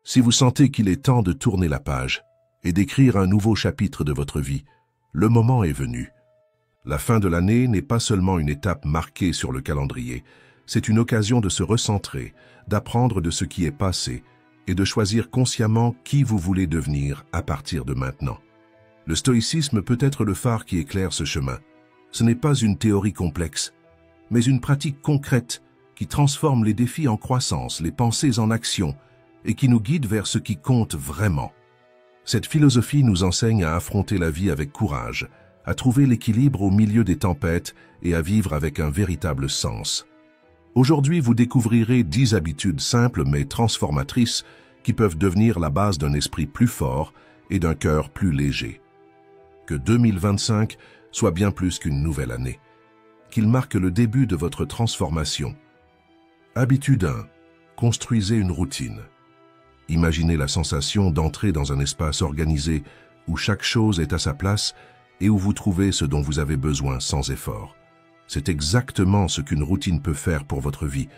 Si vous sentez qu'il est temps de tourner la page et d'écrire un nouveau chapitre de votre vie, le moment est venu. La fin de l'année n'est pas seulement une étape marquée sur le calendrier, c'est une occasion de se recentrer, d'apprendre de ce qui est passé et de choisir consciemment qui vous voulez devenir à partir de maintenant. Le stoïcisme peut être le phare qui éclaire ce chemin. Ce n'est pas une théorie complexe, mais une pratique concrète qui transforme les défis en croissance, les pensées en action et qui nous guide vers ce qui compte vraiment. Cette philosophie nous enseigne à affronter la vie avec courage, à trouver l'équilibre au milieu des tempêtes et à vivre avec un véritable sens. Aujourd'hui, vous découvrirez 10 habitudes simples mais transformatrices qui peuvent devenir la base d'un esprit plus fort et d'un cœur plus léger. Que 2025 soit bien plus qu'une nouvelle année, qu'il marque le début de votre transformation. Habitude 1. Construisez une routine. Imaginez la sensation d'entrer dans un espace organisé où chaque chose est à sa place et où vous trouvez ce dont vous avez besoin sans effort. C'est exactement ce qu'une routine peut faire pour votre vie.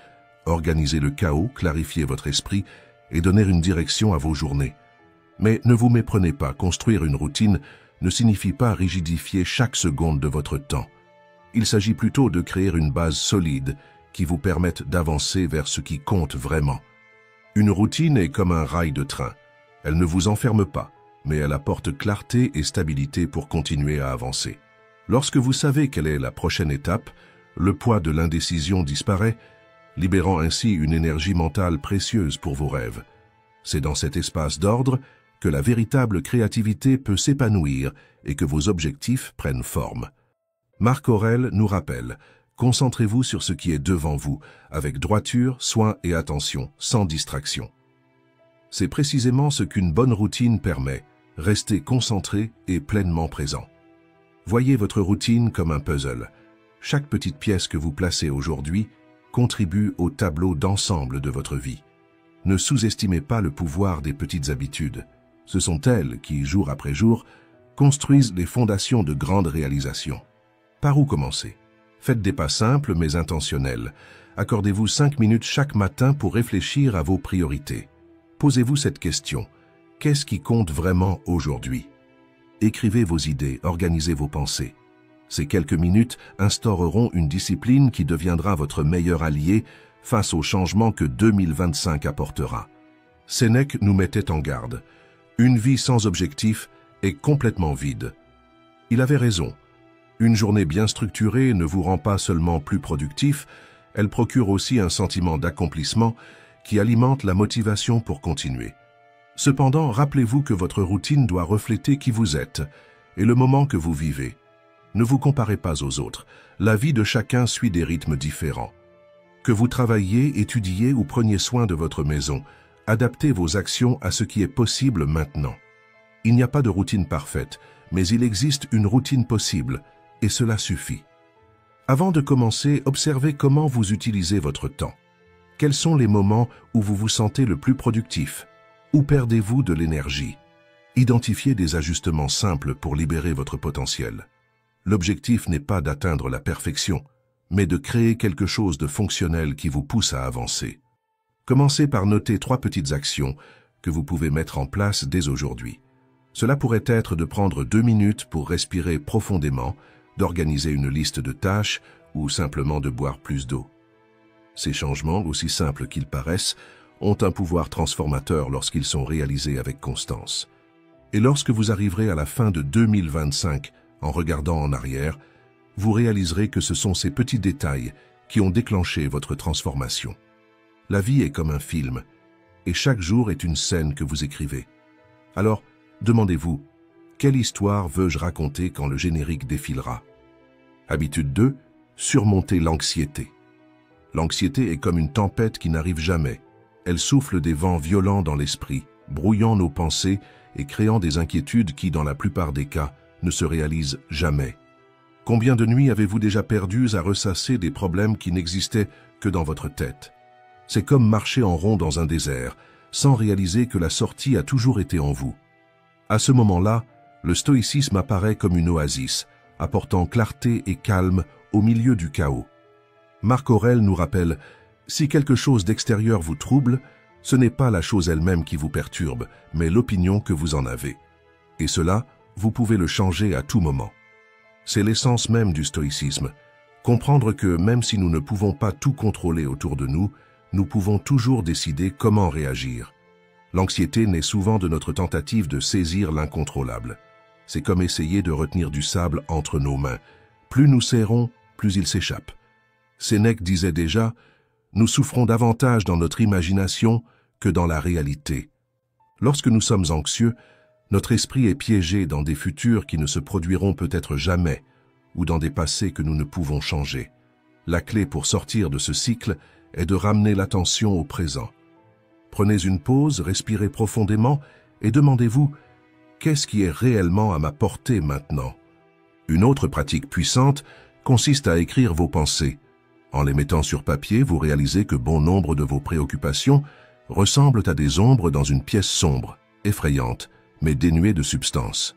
Organiser le chaos, clarifier votre esprit et donner une direction à vos journées. Mais ne vous méprenez pas, construire une routine ne signifie pas rigidifier chaque seconde de votre temps. Il s'agit plutôt de créer une base solide qui vous permette d'avancer vers ce qui compte vraiment. Une routine est comme un rail de train. Elle ne vous enferme pas, mais elle apporte clarté et stabilité pour continuer à avancer. Lorsque vous savez quelle est la prochaine étape, le poids de l'indécision disparaît, libérant ainsi une énergie mentale précieuse pour vos rêves. C'est dans cet espace d'ordre que la véritable créativité peut s'épanouir et que vos objectifs prennent forme. Marc Aurèle nous rappelle: concentrez-vous sur ce qui est devant vous, avec droiture, soin et attention, sans distraction. C'est précisément ce qu'une bonne routine permet, rester concentré et pleinement présent. Voyez votre routine comme un puzzle. Chaque petite pièce que vous placez aujourd'hui contribue au tableau d'ensemble de votre vie. Ne sous-estimez pas le pouvoir des petites habitudes. Ce sont elles qui, jour après jour, construisent les fondations de grandes réalisations. Par où commencer? Faites des pas simples mais intentionnels. Accordez-vous 5 minutes chaque matin pour réfléchir à vos priorités. Posez-vous cette question: qu'est-ce qui compte vraiment aujourd'hui? Écrivez vos idées, organisez vos pensées. Ces quelques minutes instaureront une discipline qui deviendra votre meilleur allié face aux changements que 2025 apportera. Sénèque nous mettait en garde: une vie sans objectif est complètement vide. Il avait raison. Une journée bien structurée ne vous rend pas seulement plus productif, elle procure aussi un sentiment d'accomplissement qui alimente la motivation pour continuer. Cependant, rappelez-vous que votre routine doit refléter qui vous êtes et le moment que vous vivez. Ne vous comparez pas aux autres. La vie de chacun suit des rythmes différents. Que vous travailliez, étudiez ou preniez soin de votre maison, adaptez vos actions à ce qui est possible maintenant. Il n'y a pas de routine parfaite, mais il existe une routine possible, et cela suffit. Avant de commencer, observez comment vous utilisez votre temps. Quels sont les moments où vous vous sentez le plus productif? Où perdez-vous de l'énergie? Identifiez des ajustements simples pour libérer votre potentiel. L'objectif n'est pas d'atteindre la perfection, mais de créer quelque chose de fonctionnel qui vous pousse à avancer. Commencez par noter 3 petites actions que vous pouvez mettre en place dès aujourd'hui. Cela pourrait être de prendre 2 minutes pour respirer profondément, d'organiser une liste de tâches ou simplement de boire plus d'eau. Ces changements, aussi simples qu'ils paraissent, ont un pouvoir transformateur lorsqu'ils sont réalisés avec constance. Et lorsque vous arriverez à la fin de 2025, en regardant en arrière, vous réaliserez que ce sont ces petits détails qui ont déclenché votre transformation. La vie est comme un film, et chaque jour est une scène que vous écrivez. Alors, demandez-vous: quelle histoire veux-je raconter quand le générique défilera? Habitude 2, surmonter l'anxiété. L'anxiété est comme une tempête qui n'arrive jamais. Elle souffle des vents violents dans l'esprit, brouillant nos pensées et créant des inquiétudes qui, dans la plupart des cas, ne se réalisent jamais. Combien de nuits avez-vous déjà perdues à ressasser des problèmes qui n'existaient que dans votre tête? C'est comme marcher en rond dans un désert, sans réaliser que la sortie a toujours été en vous. À ce moment-là, le stoïcisme apparaît comme une oasis, apportant clarté et calme au milieu du chaos. Marc Aurèle nous rappelle: si quelque chose d'extérieur vous trouble, Ce n'est pas la chose elle-même qui vous perturbe, mais l'opinion que vous en avez. Et cela, vous pouvez le changer à tout moment. C'est l'essence même du stoïcisme. Comprendre que même si nous ne pouvons pas tout contrôler autour de nous, nous pouvons toujours décider comment réagir. L'anxiété naît souvent de notre tentative de saisir l'incontrôlable. C'est comme essayer de retenir du sable entre nos mains. Plus nous serrons, plus il s'échappe. Sénèque disait déjà « Nous souffrons davantage dans notre imagination que dans la réalité ». Lorsque nous sommes anxieux, notre esprit est piégé dans des futurs qui ne se produiront peut-être jamais, ou dans des passés que nous ne pouvons changer. La clé pour sortir de ce cycle est de ramener l'attention au présent. Prenez une pause, respirez profondément et demandez-vous « Qu'est-ce qui est réellement à ma portée maintenant ?» Une autre pratique puissante consiste à écrire vos pensées. En les mettant sur papier, vous réalisez que bon nombre de vos préoccupations ressemblent à des ombres dans une pièce sombre, effrayante, mais dénuée de substance.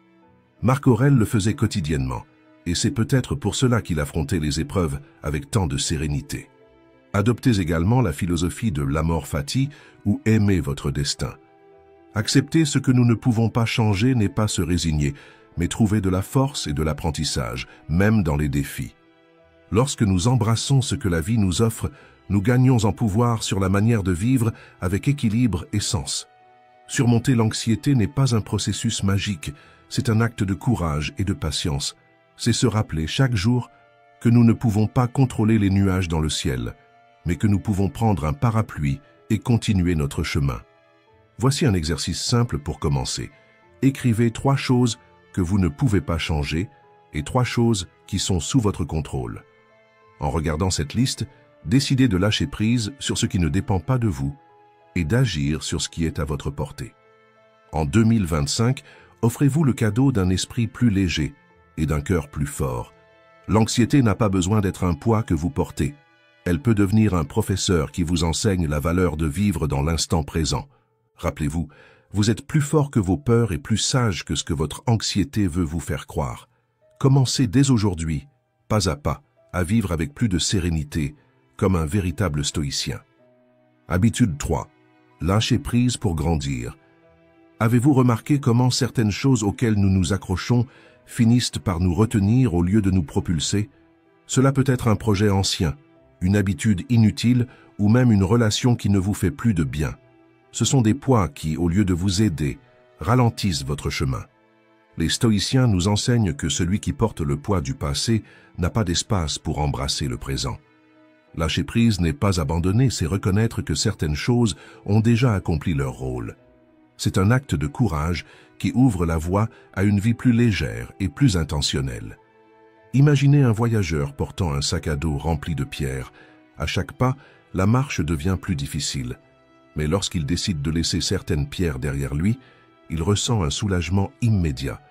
Marc Aurèle le faisait quotidiennement, et c'est peut-être pour cela qu'il affrontait les épreuves avec tant de sérénité. Adoptez également la philosophie de l'amor fati ou aimez votre destin. Accepter ce que nous ne pouvons pas changer n'est pas se résigner, mais trouver de la force et de l'apprentissage, même dans les défis. Lorsque nous embrassons ce que la vie nous offre, nous gagnons en pouvoir sur la manière de vivre avec équilibre et sens. Surmonter l'anxiété n'est pas un processus magique, c'est un acte de courage et de patience. C'est se rappeler chaque jour que nous ne pouvons pas contrôler les nuages dans le ciel, mais que nous pouvons prendre un parapluie et continuer notre chemin. Voici un exercice simple pour commencer. Écrivez 3 choses que vous ne pouvez pas changer et 3 choses qui sont sous votre contrôle. En regardant cette liste, décidez de lâcher prise sur ce qui ne dépend pas de vous et d'agir sur ce qui est à votre portée. En 2025, offrez-vous le cadeau d'un esprit plus léger et d'un cœur plus fort. L'anxiété n'a pas besoin d'être un poids que vous portez. Elle peut devenir un professeur qui vous enseigne la valeur de vivre dans l'instant présent. Rappelez-vous, vous êtes plus fort que vos peurs et plus sage que ce que votre anxiété veut vous faire croire. Commencez dès aujourd'hui, pas à pas, à vivre avec plus de sérénité, comme un véritable stoïcien. Habitude 3. Lâcher prise pour grandir. Avez-vous remarqué comment certaines choses auxquelles nous nous accrochons finissent par nous retenir au lieu de nous propulser? Cela peut être un projet ancien, une habitude inutile ou même une relation qui ne vous fait plus de bien. Ce sont des poids qui, au lieu de vous aider, ralentissent votre chemin. Les stoïciens nous enseignent que celui qui porte le poids du passé n'a pas d'espace pour embrasser le présent. Lâcher prise n'est pas abandonner, c'est reconnaître que certaines choses ont déjà accompli leur rôle. C'est un acte de courage qui ouvre la voie à une vie plus légère et plus intentionnelle. Imaginez un voyageur portant un sac à dos rempli de pierres. À chaque pas, la marche devient plus difficile. Mais lorsqu'il décide de laisser certaines pierres derrière lui, il ressent un soulagement immédiat.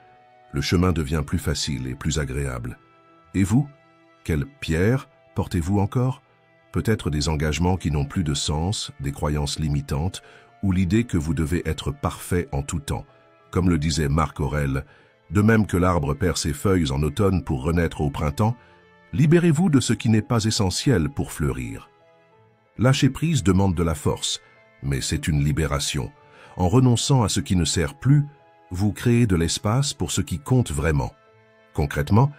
Le chemin devient plus facile et plus agréable. Et vous, quelles pierres portez-vous encore? Peut-être des engagements qui n'ont plus de sens, des croyances limitantes, ou l'idée que vous devez être parfait en tout temps. Comme le disait Marc Aurèle, de même que l'arbre perd ses feuilles en automne pour renaître au printemps, libérez-vous de ce qui n'est pas essentiel pour fleurir. Lâcher prise demande de la force, mais c'est une libération. En renonçant à ce qui ne sert plus, vous créez de l'espace pour ce qui compte vraiment. Concrètement,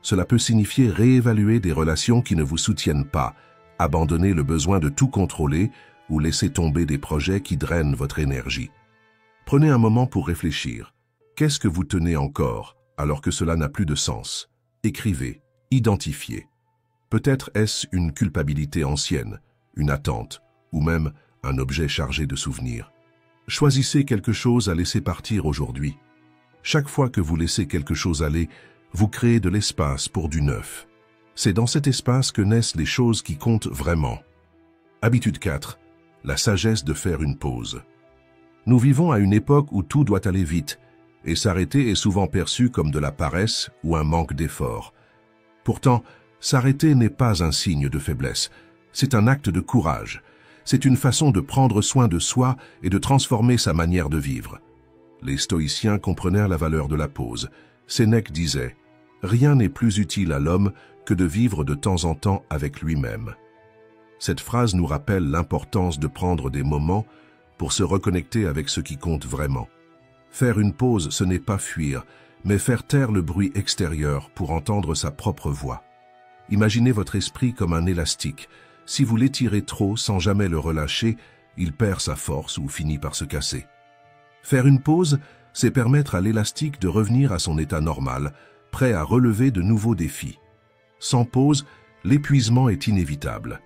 cela peut signifier réévaluer des relations qui ne vous soutiennent pas, abandonner le besoin de tout contrôler ou laisser tomber des projets qui drainent votre énergie. Prenez un moment pour réfléchir. Qu'est-ce que vous tenez encore alors que cela n'a plus de sens? Écrivez, identifiez. Peut-être est-ce une culpabilité ancienne, une attente, ou même un objet chargé de souvenirs. Choisissez quelque chose à laisser partir aujourd'hui. Chaque fois que vous laissez quelque chose aller, vous créez de l'espace pour du neuf. C'est dans cet espace que naissent les choses qui comptent vraiment. Habitude 4. La sagesse de faire une pause. Nous vivons à une époque où tout doit aller vite, et s'arrêter est souvent perçu comme de la paresse ou un manque d'effort. Pourtant, s'arrêter n'est pas un signe de faiblesse, c'est un acte de courage. C'est une façon de prendre soin de soi et de transformer sa manière de vivre. Les stoïciens comprenaient la valeur de la pause. Sénèque disait « Rien n'est plus utile à l'homme que de vivre de temps en temps avec lui-même ». Cette phrase nous rappelle l'importance de prendre des moments pour se reconnecter avec ce qui compte vraiment. Faire une pause, ce n'est pas fuir, mais faire taire le bruit extérieur pour entendre sa propre voix. Imaginez votre esprit comme un élastique. Si vous l'étirez trop sans jamais le relâcher, il perd sa force ou finit par se casser. Faire une pause, c'est permettre à l'élastique de revenir à son état normal, prêt à relever de nouveaux défis. Sans pause, l'épuisement est inévitable.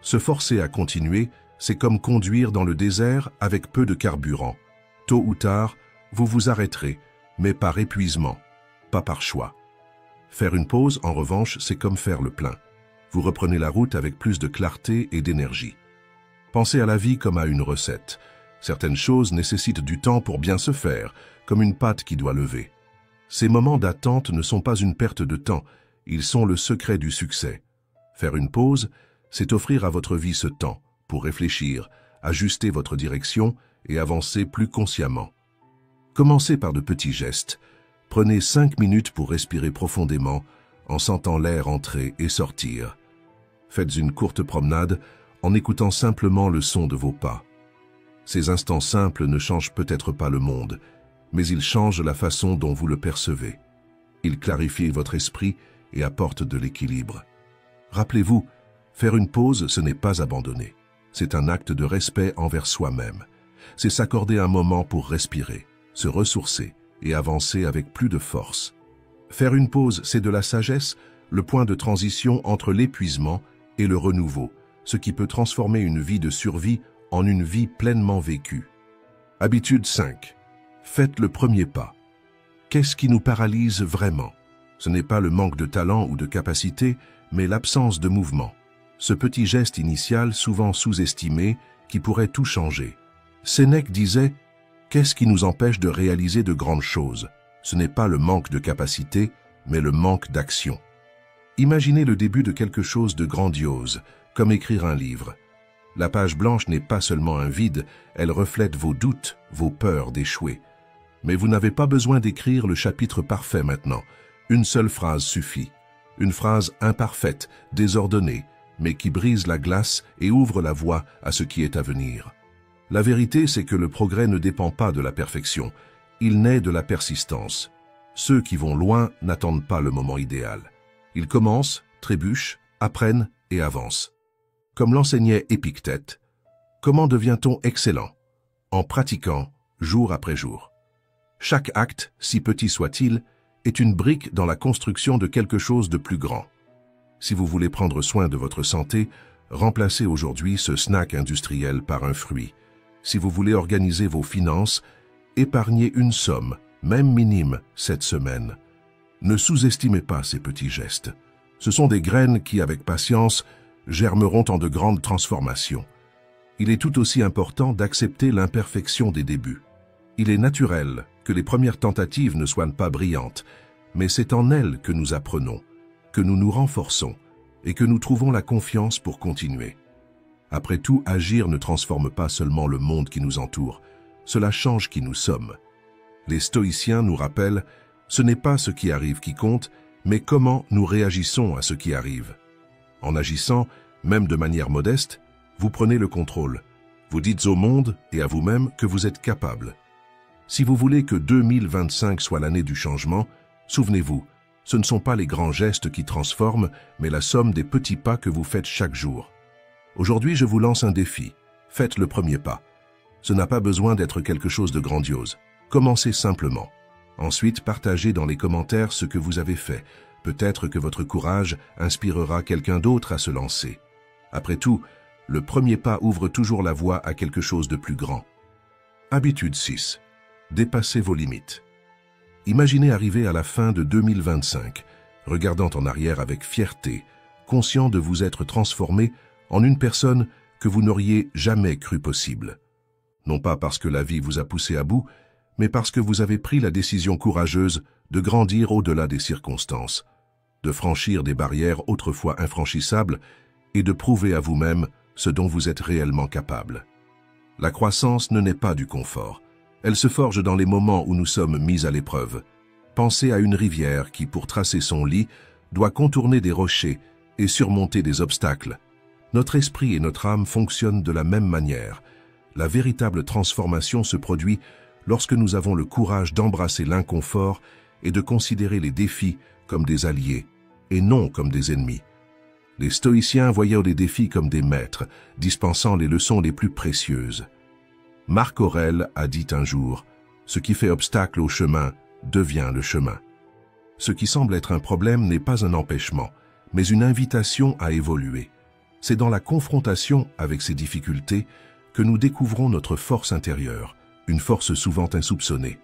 Se forcer à continuer, c'est comme conduire dans le désert avec peu de carburant. Tôt ou tard, vous vous arrêterez, mais par épuisement, pas par choix. Faire une pause, en revanche, c'est comme faire le plein. Vous reprenez la route avec plus de clarté et d'énergie. Pensez à la vie comme à une recette. Certaines choses nécessitent du temps pour bien se faire, comme une pâte qui doit lever. Ces moments d'attente ne sont pas une perte de temps, ils sont le secret du succès. Faire une pause, c'est offrir à votre vie ce temps pour réfléchir, ajuster votre direction et avancer plus consciemment. Commencez par de petits gestes. Prenez 5 minutes pour respirer profondément en sentant l'air entrer et sortir. Faites une courte promenade en écoutant simplement le son de vos pas. Ces instants simples ne changent peut-être pas le monde, mais ils changent la façon dont vous le percevez. Ils clarifient votre esprit et apportent de l'équilibre. Rappelez-vous, faire une pause, ce n'est pas abandonner. C'est un acte de respect envers soi-même. C'est s'accorder un moment pour respirer, se ressourcer et avancer avec plus de force. Faire une pause, c'est de la sagesse, le point de transition entre l'épuisement et le renouveau, ce qui peut transformer une vie de survie en une vie pleinement vécue. Habitude 5. Faites le premier pas. Qu'est-ce qui nous paralyse vraiment? Ce n'est pas le manque de talent ou de capacité, mais l'absence de mouvement. Ce petit geste initial, souvent sous-estimé, qui pourrait tout changer. Sénèque disait « Qu'est-ce qui nous empêche de réaliser de grandes choses? Ce n'est pas le manque de capacité, mais le manque d'action. » Imaginez le début de quelque chose de grandiose, comme écrire un livre. La page blanche n'est pas seulement un vide, elle reflète vos doutes, vos peurs d'échouer. Mais vous n'avez pas besoin d'écrire le chapitre parfait maintenant. Une seule phrase suffit. Une phrase imparfaite, désordonnée, mais qui brise la glace et ouvre la voie à ce qui est à venir. La vérité, c'est que le progrès ne dépend pas de la perfection. Il naît de la persistance. Ceux qui vont loin n'attendent pas le moment idéal. Ils commencent, trébuchent, apprennent et avancent. Comme l'enseignait Épictète, comment devient-on excellent? En pratiquant, jour après jour. Chaque acte, si petit soit-il, est une brique dans la construction de quelque chose de plus grand. Si vous voulez prendre soin de votre santé, remplacez aujourd'hui ce snack industriel par un fruit. Si vous voulez organiser vos finances, épargnez une somme, même minime, cette semaine. Ne sous-estimez pas ces petits gestes. Ce sont des graines qui, avec patience, germeront en de grandes transformations. Il est tout aussi important d'accepter l'imperfection des débuts. Il est naturel que les premières tentatives ne soient pas brillantes, mais c'est en elles que nous apprenons, que nous nous renforçons et que nous trouvons la confiance pour continuer. Après tout, agir ne transforme pas seulement le monde qui nous entoure, cela change qui nous sommes. Les stoïciens nous rappellent, ce n'est pas ce qui arrive qui compte, mais comment nous réagissons à ce qui arrive. En agissant, même de manière modeste, vous prenez le contrôle. Vous dites au monde et à vous-même que vous êtes capable. Si vous voulez que 2025 soit l'année du changement, souvenez-vous, ce ne sont pas les grands gestes qui transforment, mais la somme des petits pas que vous faites chaque jour. Aujourd'hui, je vous lance un défi. Faites le premier pas. Ce n'a pas besoin d'être quelque chose de grandiose. Commencez simplement. Ensuite, partagez dans les commentaires ce que vous avez fait. Peut-être que votre courage inspirera quelqu'un d'autre à se lancer. Après tout, le premier pas ouvre toujours la voie à quelque chose de plus grand. Habitude 6. Dépassez vos limites. Imaginez arriver à la fin de 2025, regardant en arrière avec fierté, conscient de vous être transformé en une personne que vous n'auriez jamais cru possible. Non pas parce que la vie vous a poussé à bout, mais parce que vous avez pris la décision courageuse de grandir au-delà des circonstances, de franchir des barrières autrefois infranchissables et de prouver à vous-même ce dont vous êtes réellement capable. La croissance ne naît pas du confort. Elle se forge dans les moments où nous sommes mis à l'épreuve. Pensez à une rivière qui, pour tracer son lit, doit contourner des rochers et surmonter des obstacles. Notre esprit et notre âme fonctionnent de la même manière. La véritable transformation se produit lorsque nous avons le courage d'embrasser l'inconfort et de considérer les défis comme des alliés et non comme des ennemis. Les stoïciens voyaient les défis comme des maîtres, dispensant les leçons les plus précieuses. Marc Aurèle a dit un jour « Ce qui fait obstacle au chemin devient le chemin ». Ce qui semble être un problème n'est pas un empêchement, mais une invitation à évoluer. C'est dans la confrontation avec ces difficultés que nous découvrons notre force intérieure, une force souvent insoupçonnée.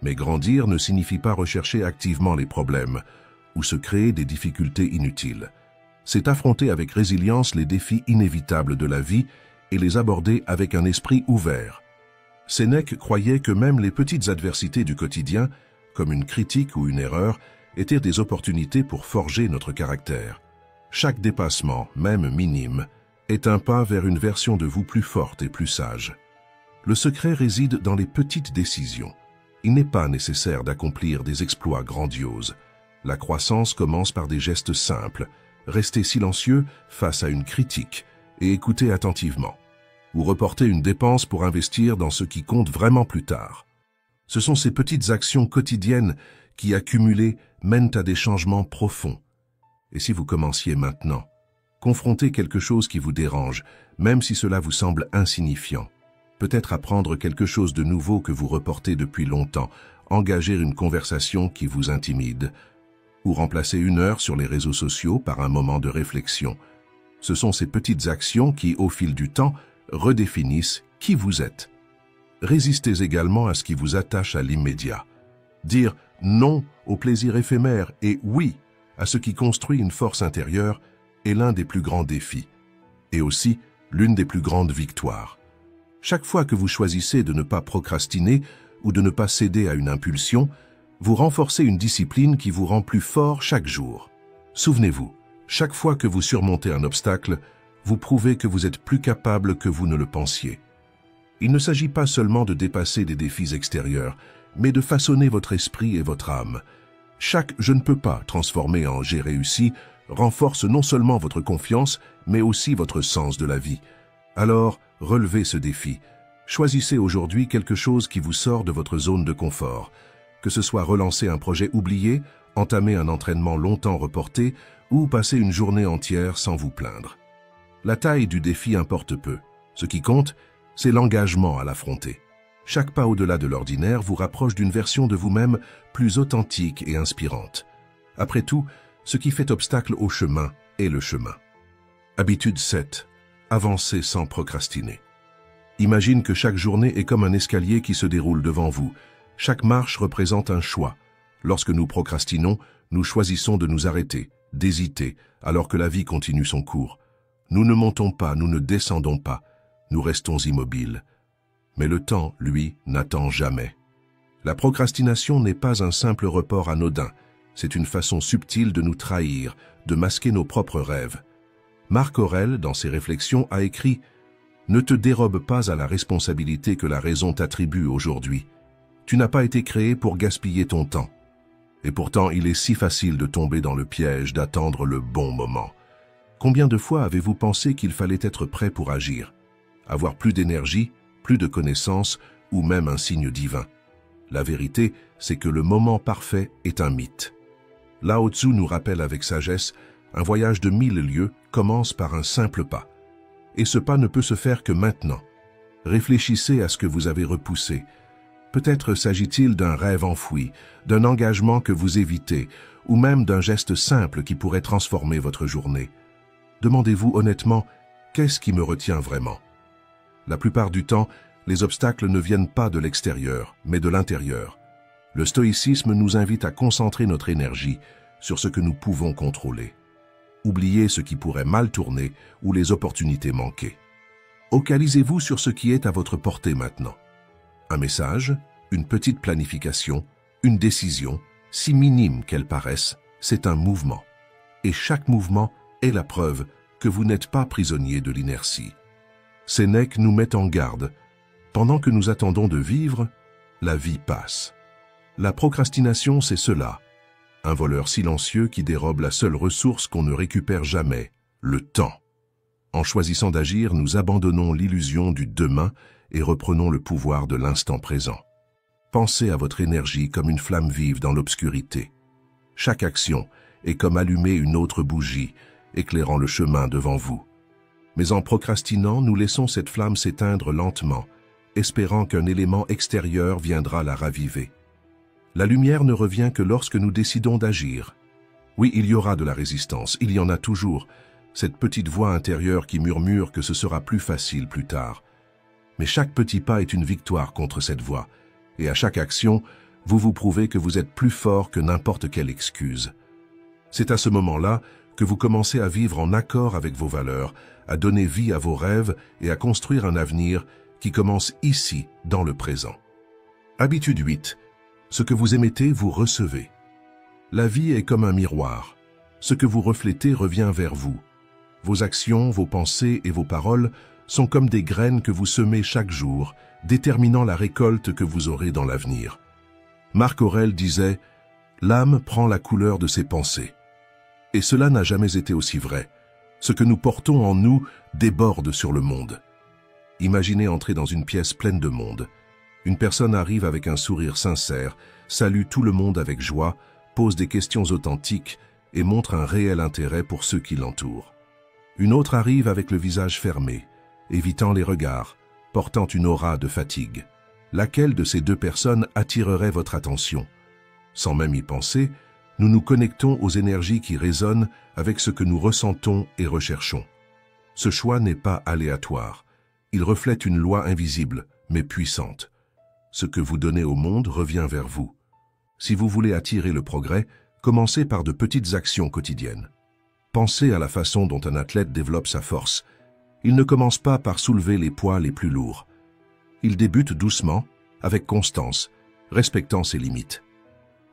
Mais grandir ne signifie pas rechercher activement les problèmes ou se créer des difficultés inutiles. C'est affronter avec résilience les défis inévitables de la vie et les aborder avec un esprit ouvert. Sénèque croyait que même les petites adversités du quotidien, comme une critique ou une erreur, étaient des opportunités pour forger notre caractère. Chaque dépassement, même minime, est un pas vers une version de vous plus forte et plus sage. Le secret réside dans les petites décisions. Il n'est pas nécessaire d'accomplir des exploits grandioses. La croissance commence par des gestes simples. Rester silencieux face à une critique et écouter attentivement. Ou reporter une dépense pour investir dans ce qui compte vraiment plus tard. Ce sont ces petites actions quotidiennes qui, accumulées, mènent à des changements profonds. Et si vous commenciez maintenant, confrontez quelque chose qui vous dérange, même si cela vous semble insignifiant. Peut-être apprendre quelque chose de nouveau que vous reportez depuis longtemps, engager une conversation qui vous intimide, ou remplacer une heure sur les réseaux sociaux par un moment de réflexion. Ce sont ces petites actions qui, au fil du temps, redéfinissent qui vous êtes. Résistez également à ce qui vous attache à l'immédiat. Dire non au plaisir éphémère et oui à ce qui construit une force intérieure est l'un des plus grands défis, et aussi l'une des plus grandes victoires. Chaque fois que vous choisissez de ne pas procrastiner ou de ne pas céder à une impulsion, vous renforcez une discipline qui vous rend plus fort chaque jour. Souvenez-vous, chaque fois que vous surmontez un obstacle, vous prouvez que vous êtes plus capable que vous ne le pensiez. Il ne s'agit pas seulement de dépasser des défis extérieurs, mais de façonner votre esprit et votre âme. Chaque « je ne peux pas » transformé en « j'ai réussi » renforce non seulement votre confiance, mais aussi votre sens de la vie. Alors, relevez ce défi. Choisissez aujourd'hui quelque chose qui vous sort de votre zone de confort. Que ce soit relancer un projet oublié, entamer un entraînement longtemps reporté ou passer une journée entière sans vous plaindre. La taille du défi importe peu. Ce qui compte, c'est l'engagement à l'affronter. Chaque pas au-delà de l'ordinaire vous rapproche d'une version de vous-même plus authentique et inspirante. Après tout, ce qui fait obstacle au chemin est le chemin. Habitude 7. Avancez sans procrastiner. Imagine que chaque journée est comme un escalier qui se déroule devant vous. Chaque marche représente un choix. Lorsque nous procrastinons, nous choisissons de nous arrêter, d'hésiter, alors que la vie continue son cours. Nous ne montons pas, nous ne descendons pas, nous restons immobiles. Mais le temps, lui, n'attend jamais. La procrastination n'est pas un simple report anodin, c'est une façon subtile de nous trahir, de masquer nos propres rêves. Marc Aurèle, dans ses réflexions, a écrit « Ne te dérobe pas à la responsabilité que la raison t'attribue aujourd'hui. Tu n'as pas été créé pour gaspiller ton temps. » Et pourtant, il est si facile de tomber dans le piège d'attendre le bon moment. Combien de fois avez-vous pensé qu'il fallait être prêt pour agir? Avoir plus d'énergie, plus de connaissances ou même un signe divin? La vérité, c'est que le moment parfait est un mythe. Lao Tzu nous rappelle avec sagesse, un voyage de 1000 lieues commence par un simple pas. Et ce pas ne peut se faire que maintenant. Réfléchissez à ce que vous avez repoussé. Peut-être s'agit-il d'un rêve enfoui, d'un engagement que vous évitez, ou même d'un geste simple qui pourrait transformer votre journée. Demandez-vous honnêtement, qu'est-ce qui me retient vraiment? La plupart du temps, les obstacles ne viennent pas de l'extérieur, mais de l'intérieur. Le stoïcisme nous invite à concentrer notre énergie sur ce que nous pouvons contrôler. Oubliez ce qui pourrait mal tourner ou les opportunités manquées. Focalisez-vous sur ce qui est à votre portée maintenant. Un message, une petite planification, une décision, si minime qu'elle paraisse, c'est un mouvement. Et chaque mouvement est la preuve que vous n'êtes pas prisonnier de l'inertie. Sénèque nous met en garde. Pendant que nous attendons de vivre, la vie passe. La procrastination, c'est cela. Un voleur silencieux qui dérobe la seule ressource qu'on ne récupère jamais, le temps. En choisissant d'agir, nous abandonnons l'illusion du demain et reprenons le pouvoir de l'instant présent. Pensez à votre énergie comme une flamme vive dans l'obscurité. Chaque action est comme allumer une autre bougie, éclairant le chemin devant vous. Mais en procrastinant, nous laissons cette flamme s'éteindre lentement, espérant qu'un élément extérieur viendra la raviver. La lumière ne revient que lorsque nous décidons d'agir. Oui, il y aura de la résistance, il y en a toujours, cette petite voix intérieure qui murmure que ce sera plus facile plus tard. Mais chaque petit pas est une victoire contre cette voix, et à chaque action, vous vous prouvez que vous êtes plus fort que n'importe quelle excuse. C'est à ce moment-là que vous commencez à vivre en accord avec vos valeurs, à donner vie à vos rêves et à construire un avenir qui commence ici, dans le présent. Habitude 8. Ce que vous émettez, vous recevez. La vie est comme un miroir. Ce que vous reflétez revient vers vous. Vos actions, vos pensées et vos paroles sont comme des graines que vous semez chaque jour, déterminant la récolte que vous aurez dans l'avenir. Marc Aurèle disait « L'âme prend la couleur de ses pensées ». Et cela n'a jamais été aussi vrai. Ce que nous portons en nous déborde sur le monde. Imaginez entrer dans une pièce pleine de monde. Une personne arrive avec un sourire sincère, salue tout le monde avec joie, pose des questions authentiques et montre un réel intérêt pour ceux qui l'entourent. Une autre arrive avec le visage fermé, évitant les regards, portant une aura de fatigue. Laquelle de ces deux personnes attirerait votre attention? Sans même y penser, nous nous connectons aux énergies qui résonnent avec ce que nous ressentons et recherchons. Ce choix n'est pas aléatoire. Il reflète une loi invisible, mais puissante. Ce que vous donnez au monde revient vers vous. Si vous voulez attirer le progrès, commencez par de petites actions quotidiennes. Pensez à la façon dont un athlète développe sa force. Il ne commence pas par soulever les poids les plus lourds. Il débute doucement, avec constance, respectant ses limites.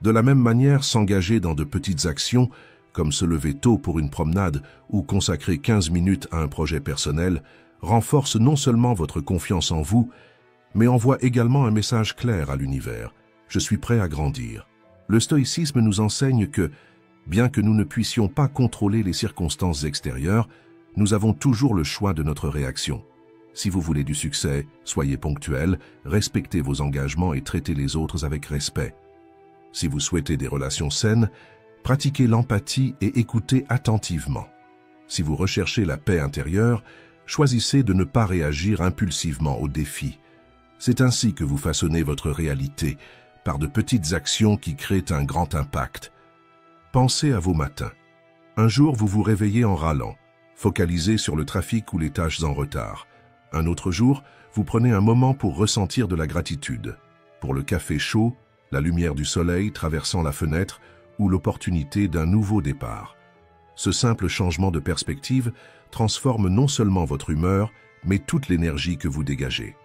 De la même manière, s'engager dans de petites actions, comme se lever tôt pour une promenade ou consacrer 15 minutes à un projet personnel, renforce non seulement votre confiance en vous, mais envoie également un message clair à l'univers. Je suis prêt à grandir. Le stoïcisme nous enseigne que, bien que nous ne puissions pas contrôler les circonstances extérieures, nous avons toujours le choix de notre réaction. Si vous voulez du succès, soyez ponctuel, respectez vos engagements et traitez les autres avec respect. Si vous souhaitez des relations saines, pratiquez l'empathie et écoutez attentivement. Si vous recherchez la paix intérieure, choisissez de ne pas réagir impulsivement aux défis. C'est ainsi que vous façonnez votre réalité, par de petites actions qui créent un grand impact. Pensez à vos matins. Un jour, vous vous réveillez en râlant, focalisé sur le trafic ou les tâches en retard. Un autre jour, vous prenez un moment pour ressentir de la gratitude. Pour le café chaud, la lumière du soleil traversant la fenêtre ou l'opportunité d'un nouveau départ. Ce simple changement de perspective transforme non seulement votre humeur, mais toute l'énergie que vous dégagez.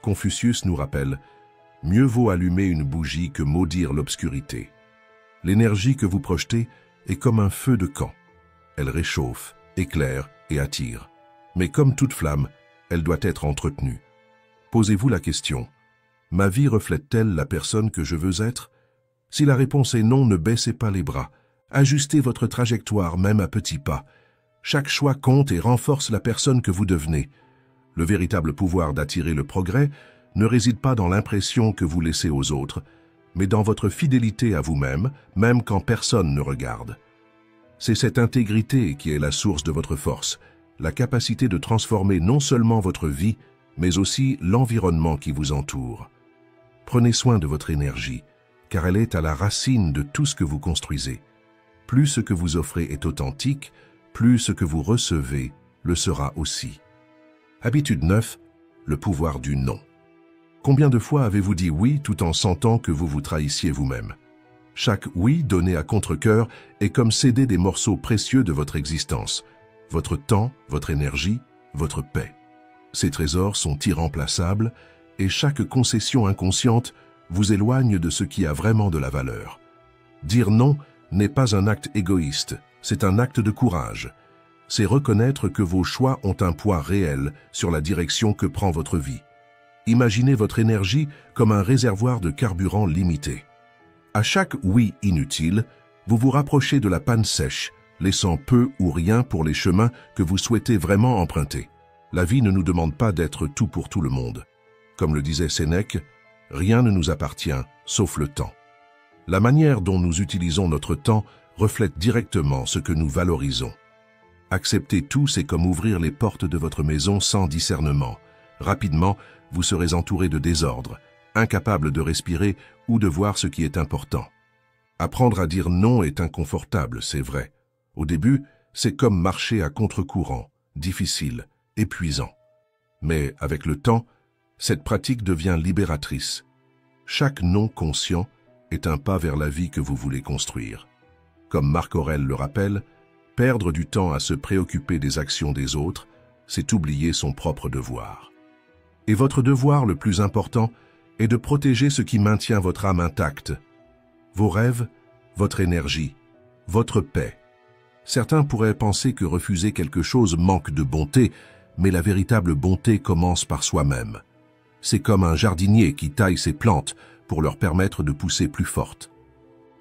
Confucius nous rappelle « Mieux vaut allumer une bougie que maudire l'obscurité ». L'énergie que vous projetez est comme un feu de camp. Elle réchauffe, éclaire et attire. Mais comme toute flamme, elle doit être entretenue. Posez-vous la question « Ma vie reflète-t-elle la personne que je veux être ?» Si la réponse est non, ne baissez pas les bras. Ajustez votre trajectoire même à petits pas. Chaque choix compte et renforce la personne que vous devenez. Le véritable pouvoir d'attirer le progrès ne réside pas dans l'impression que vous laissez aux autres, mais dans votre fidélité à vous-même, même quand personne ne regarde. C'est cette intégrité qui est la source de votre force, la capacité de transformer non seulement votre vie, mais aussi l'environnement qui vous entoure. Prenez soin de votre énergie, car elle est à la racine de tout ce que vous construisez. Plus ce que vous offrez est authentique, plus ce que vous recevez le sera aussi. Habitude 9, le pouvoir du non. Combien de fois avez-vous dit oui tout en sentant que vous vous trahissiez vous-même? Chaque oui donné à contre-cœur est comme céder des morceaux précieux de votre existence, votre temps, votre énergie, votre paix. Ces trésors sont irremplaçables et chaque concession inconsciente vous éloigne de ce qui a vraiment de la valeur. Dire non n'est pas un acte égoïste, c'est un acte de courage. C'est reconnaître que vos choix ont un poids réel sur la direction que prend votre vie. Imaginez votre énergie comme un réservoir de carburant limité. À chaque oui inutile, vous vous rapprochez de la panne sèche, laissant peu ou rien pour les chemins que vous souhaitez vraiment emprunter. La vie ne nous demande pas d'être tout pour tout le monde. Comme le disait Sénèque, rien ne nous appartient, sauf le temps. La manière dont nous utilisons notre temps reflète directement ce que nous valorisons. Accepter tout, c'est comme ouvrir les portes de votre maison sans discernement. Rapidement, vous serez entouré de désordre, incapable de respirer ou de voir ce qui est important. Apprendre à dire non est inconfortable, c'est vrai. Au début, c'est comme marcher à contre-courant, difficile, épuisant. Mais avec le temps, cette pratique devient libératrice. Chaque non conscient est un pas vers la vie que vous voulez construire. Comme Marc Aurèle le rappelle, perdre du temps à se préoccuper des actions des autres, c'est oublier son propre devoir. Et votre devoir le plus important est de protéger ce qui maintient votre âme intacte. Vos rêves, votre énergie, votre paix. Certains pourraient penser que refuser quelque chose manque de bonté, mais la véritable bonté commence par soi-même. C'est comme un jardinier qui taille ses plantes pour leur permettre de pousser plus fortes.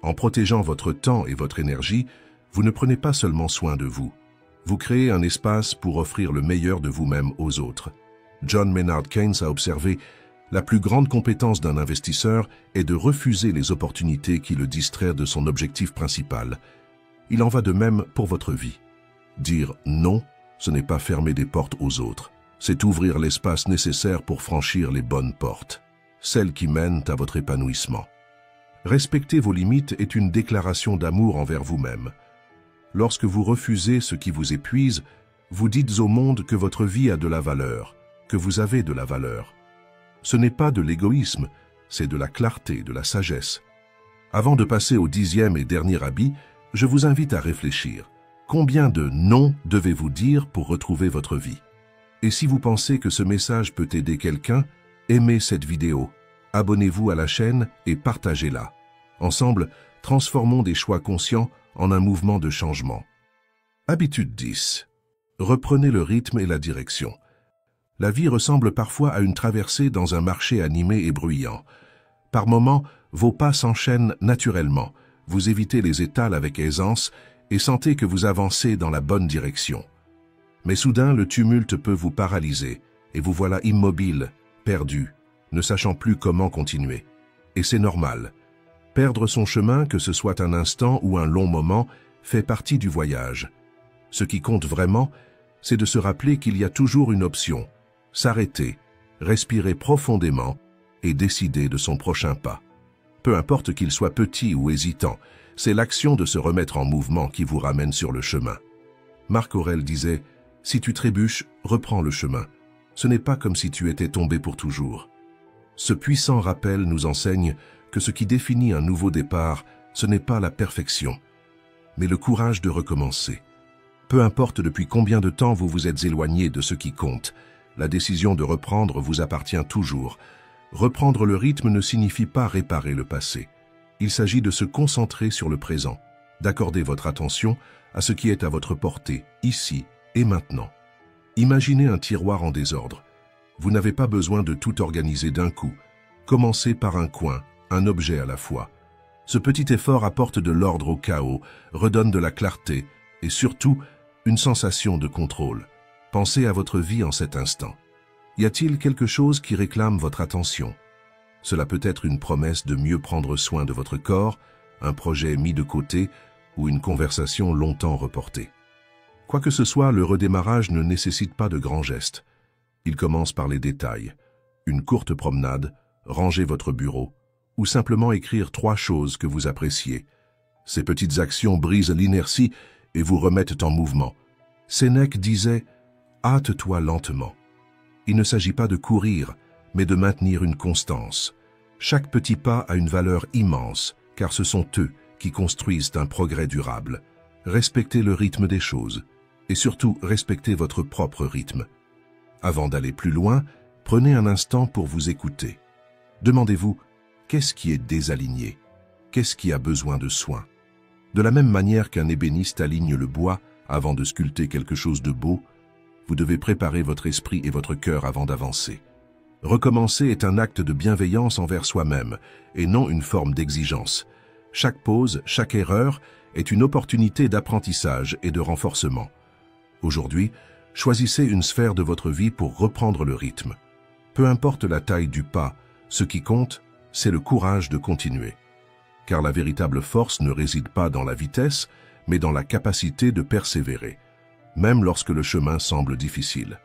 En protégeant votre temps et votre énergie, vous ne prenez pas seulement soin de vous. Vous créez un espace pour offrir le meilleur de vous-même aux autres. John Maynard Keynes a observé « La plus grande compétence d'un investisseur est de refuser les opportunités qui le distraient de son objectif principal. » Il en va de même pour votre vie. Dire « non », ce n'est pas fermer des portes aux autres. C'est ouvrir l'espace nécessaire pour franchir les bonnes portes, celles qui mènent à votre épanouissement. Respecter vos limites est une déclaration d'amour envers vous-même. Lorsque vous refusez ce qui vous épuise, vous dites au monde que votre vie a de la valeur, que vous avez de la valeur. Ce n'est pas de l'égoïsme, c'est de la clarté, de la sagesse. Avant de passer au 10e et dernier habit, je vous invite à réfléchir. Combien de non devez-vous dire pour retrouver votre vie? Et si vous pensez que ce message peut aider quelqu'un, aimez cette vidéo, abonnez-vous à la chaîne et partagez-la. Ensemble, transformons des choix conscients en un mouvement de changement. Habitude 10. Reprenez le rythme et la direction. La vie ressemble parfois à une traversée dans un marché animé et bruyant. Par moments, vos pas s'enchaînent naturellement. Vous évitez les étals avec aisance et sentez que vous avancez dans la bonne direction. Mais soudain, le tumulte peut vous paralyser et vous voilà immobile, perdu, ne sachant plus comment continuer. Et c'est normal. Perdre son chemin, que ce soit un instant ou un long moment, fait partie du voyage. Ce qui compte vraiment, c'est de se rappeler qu'il y a toujours une option. S'arrêter, respirer profondément et décider de son prochain pas. Peu importe qu'il soit petit ou hésitant, c'est l'action de se remettre en mouvement qui vous ramène sur le chemin. Marc Aurèle disait « Si tu trébuches, reprends le chemin. Ce n'est pas comme si tu étais tombé pour toujours. » Ce puissant rappel nous enseigne que ce qui définit un nouveau départ, ce n'est pas la perfection, mais le courage de recommencer. Peu importe depuis combien de temps vous vous êtes éloigné de ce qui compte, la décision de reprendre vous appartient toujours. Reprendre le rythme ne signifie pas réparer le passé. Il s'agit de se concentrer sur le présent, d'accorder votre attention à ce qui est à votre portée, ici et maintenant. Imaginez un tiroir en désordre. Vous n'avez pas besoin de tout organiser d'un coup. Commencez par un coin, un objet à la fois. Ce petit effort apporte de l'ordre au chaos, redonne de la clarté et surtout une sensation de contrôle. Pensez à votre vie en cet instant. Y a-t-il quelque chose qui réclame votre attention? Cela peut être une promesse de mieux prendre soin de votre corps, un projet mis de côté ou une conversation longtemps reportée. Quoi que ce soit, le redémarrage ne nécessite pas de grands gestes. Il commence par les détails. Une courte promenade, ranger votre bureau, ou simplement écrire 3 choses que vous appréciez. Ces petites actions brisent l'inertie et vous remettent en mouvement. Sénèque disait « Hâte-toi lentement ». Il ne s'agit pas de courir, mais de maintenir une constance. Chaque petit pas a une valeur immense, car ce sont eux qui construisent un progrès durable. Respectez le rythme des choses, et surtout respectez votre propre rythme. Avant d'aller plus loin, prenez un instant pour vous écouter. Demandez-vous, qu'est-ce qui est désaligné? Qu'est-ce qui a besoin de soin? De la même manière qu'un ébéniste aligne le bois avant de sculpter quelque chose de beau, vous devez préparer votre esprit et votre cœur avant d'avancer. Recommencer est un acte de bienveillance envers soi-même et non une forme d'exigence. Chaque pause, chaque erreur est une opportunité d'apprentissage et de renforcement. Aujourd'hui, choisissez une sphère de votre vie pour reprendre le rythme. Peu importe la taille du pas, ce qui compte, c'est le courage de continuer. Car la véritable force ne réside pas dans la vitesse, mais dans la capacité de persévérer, même lorsque le chemin semble difficile.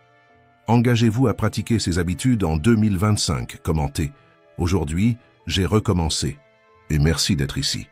Engagez-vous à pratiquer ces habitudes en 2025, commentez. Aujourd'hui, j'ai recommencé. Et merci d'être ici.